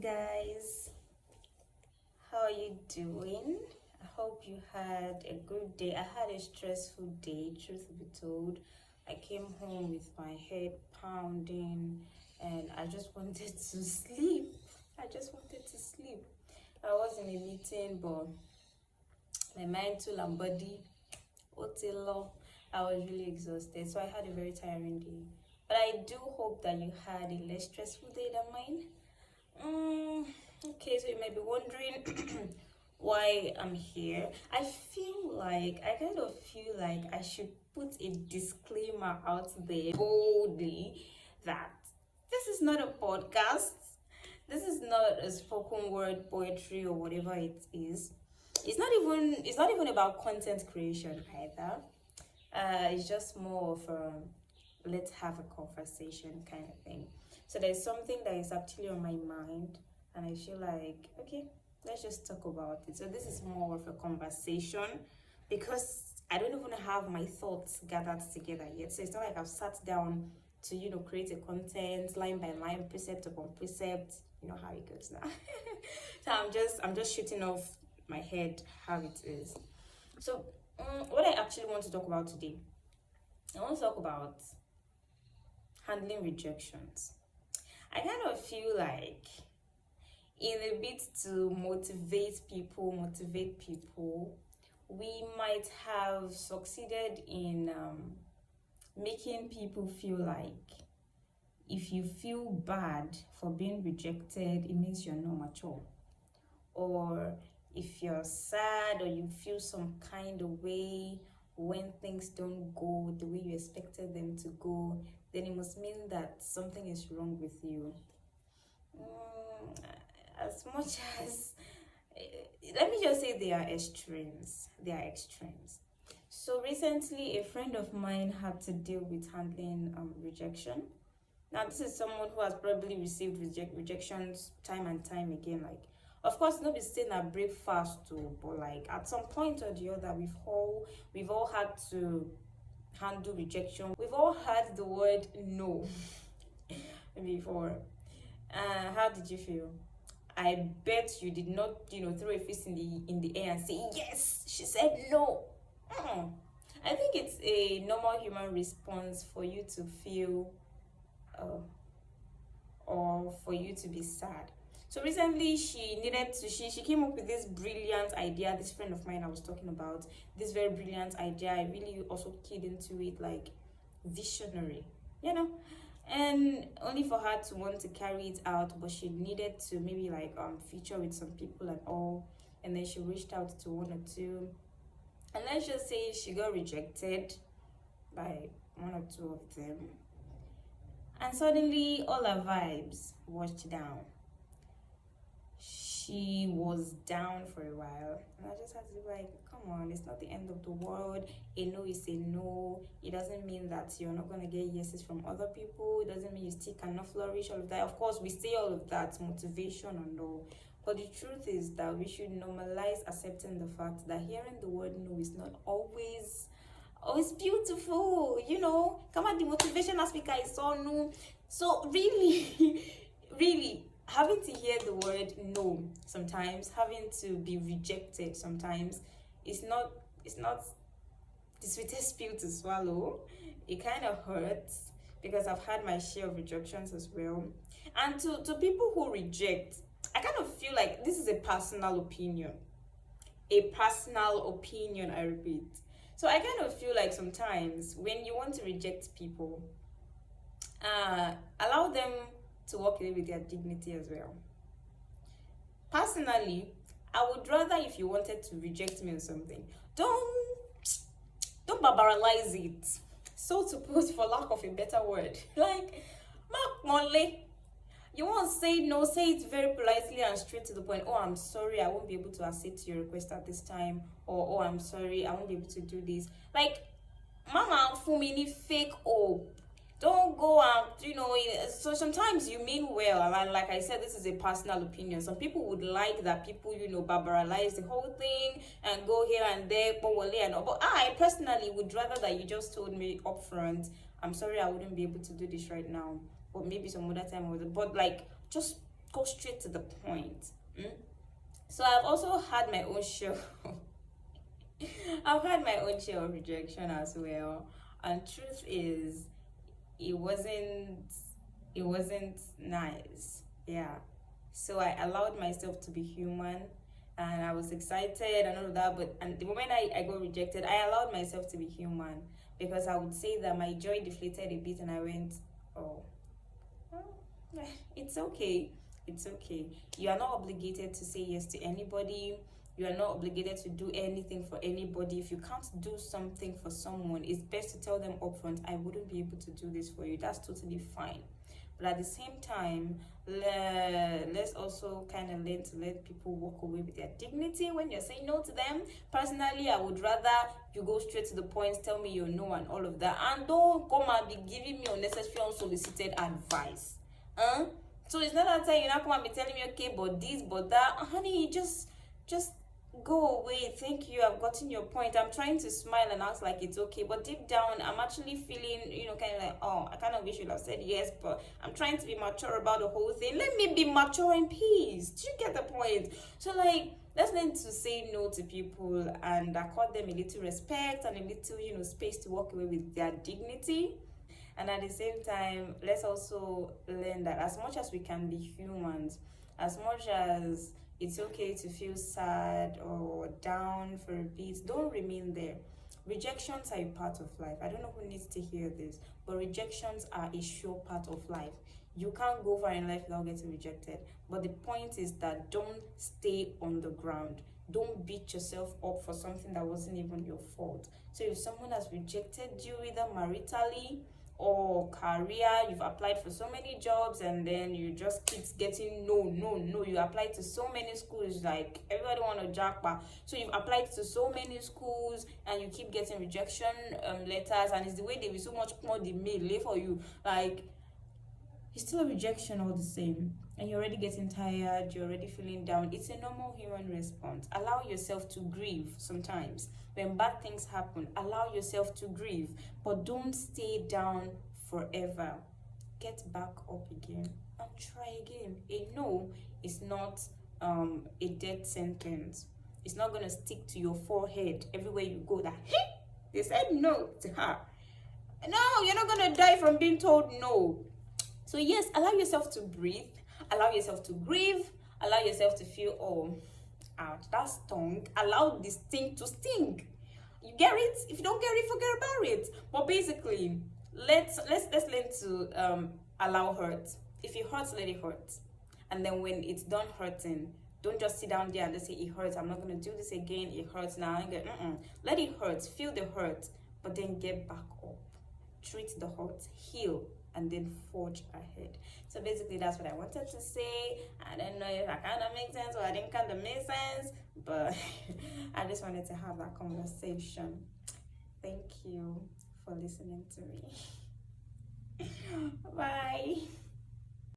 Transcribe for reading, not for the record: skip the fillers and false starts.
guys, how are you doing? I hope you had a good day. I had a stressful day, truth be told. I came home with my head pounding and I just wanted to sleep. I was in a meeting, but my mind, soul, and body, otelo, I was really exhausted. So I had a very tiring day. But I do hope that you had a less stressful day than mine. Okay, so you might be wondering why I'm here. I kind of feel like I should put a disclaimer out there boldly that this is not a podcast. This is not a spoken word poetry or whatever it is. It's not even about content creation either. It's just more of a let's have a conversation kind of thing. So there's something that is actually on my mind, and I feel like, okay, let's just talk about it. So this is more of a conversation because I don't even have my thoughts gathered together yet. So it's not like I've sat down to, create a content line by line, precept upon precept. You know how it goes now. So I'm just shooting off my head how it is. So what I actually want to talk about today, I want to talk about handling rejections. I kind of feel like in a bit to motivate people, we might have succeeded in making people feel like if you feel bad for being rejected, it means you're not mature. Or if you're sad or you feel some kind of way when things don't go the way you expected them to go, then it must mean that something is wrong with you. As much as, let me just say they are extremes. So recently, a friend of mine had to deal with handling rejection. Now, this is someone who has probably received rejections time and time again. Like, of course, nobody's saying a breakfast too, but like at some point or the other, we've all had to handle rejection. We've all heard the word no before. How did you feel? I bet you did not, throw a fist in the air and say yes. She said no. I think it's a normal human response for you to feel, or for you to be sad. So recently she came up with this brilliant idea. This friend of mine I was talking about, this very brilliant idea. I really also keyed into it, like visionary, and only for her to want to carry it out, but she needed to maybe like feature with some people and all, and then she reached out to one or two, and let's just say she got rejected by one or two of them, and suddenly all her vibes washed down. She was down for a while, and I just had to be like, come on, it's not the end of the world. A no is a no. It doesn't mean that you're not going to get yeses from other people. It doesn't mean you still cannot flourish, all of that. Of course, we say all of that, motivation and all, but the truth is that we should normalize accepting the fact that hearing the word no is not always beautiful. Come on, the motivation speaker is so no. So really really having to hear the word no sometimes, having to be rejected sometimes, it's not the sweetest pill to swallow. It kind of hurts because I've had my share of rejections as well. And to people who reject, I kind of feel like this is a personal opinion. I repeat. So I kind of feel like sometimes when you want to reject people, allow them to walk away with their dignity as well. Personally, I would rather, if you wanted to reject me on something, don't barbarize it. So to put, for lack of a better word, like Mark Monley, you won't say no, say it very politely and straight to the point. Oh, I'm sorry, I won't be able to accede to your request at this time. Or, oh, I'm sorry, I won't be able to do this. Like, Mama, for me, fake hope. Don't go out, so sometimes you mean well, and like I said, this is a personal opinion. Some people would like that people, barbarize the whole thing and go here and there, but I personally would rather that you just told me upfront, I'm sorry, I wouldn't be able to do this right now, or maybe some other time, but like, just go straight to the point. So I've also had my own share. I've had my own share of rejection as well. And truth is, it wasn't it wasn't nice. Yeah. So I allowed myself to be human, and I was excited and all of that, but and the moment I got rejected, I allowed myself to be human, because I would say that my joy deflated a bit and I went, oh, well, it's okay. It's okay. You are not obligated to say yes to anybody. You are not obligated to do anything for anybody. If you can't do something for someone, it's best to tell them upfront, I wouldn't be able to do this for you. That's totally fine. But at the same time, let's also kind of learn to let people walk away with their dignity when you're saying no to them. Personally, I would rather you go straight to the point, tell me your no and all of that, and don't come and be giving me unnecessary, unsolicited advice. So it's not that time you're not come and be telling me, okay, but this, but that. Honey, just go away. Thank you, I've gotten your point. I'm trying to smile and act like it's okay, but deep down I'm actually feeling, kind of like, oh, I kind of wish you'd have said yes, but I'm trying to be mature about the whole thing. Let me be mature in peace. Do you get the point? So like, let's learn to say no to people and accord them a little respect and a little, space to walk away with their dignity. And at the same time, let's also learn that as much as we can be humans, as much as it's okay to feel sad or down for a bit, don't remain there. Rejections are a part of life. I don't know who needs to hear this, but rejections are a sure part of life. You can't go far in life without getting rejected. But the point is that don't stay on the ground. Don't beat yourself up for something that wasn't even your fault. So if someone has rejected you, either maritally or career, you've applied for so many jobs and then you just keep getting no. You applied to so many schools, like everybody want to jackpot. So you've applied to so many schools and you keep getting rejection letters, and it's the way they will so much more the mail lay for you. Like, it's still a rejection all the same, and you're already getting tired, you're already feeling down. It's a normal human response. Allow yourself to grieve sometimes. When bad things happen, allow yourself to grieve, but don't stay down forever. Get back up again and try again. A no is not a death sentence. It's not going to stick to your forehead everywhere you go that, hey, they said no to her. No, you're not going to die from being told no. So yes, allow yourself to breathe, allow yourself to grieve, allow yourself to feel, oh, ouch, that stung. Allow this thing to sting. You get it? If you don't get it, forget about it. But basically, let's learn to allow hurt. If it hurts, let it hurt. And then when it's done hurting, don't just sit down there and just say it hurts. I'm not gonna do this again. It hurts now. Let it hurt. Feel the hurt, but then get back up. Treat the hurt. Heal. And then forge ahead. So basically, that's what I wanted to say. I don't know if I kind of make sense or I didn't kind of make sense, but I just wanted to have that conversation. Thank you for listening to me. Bye.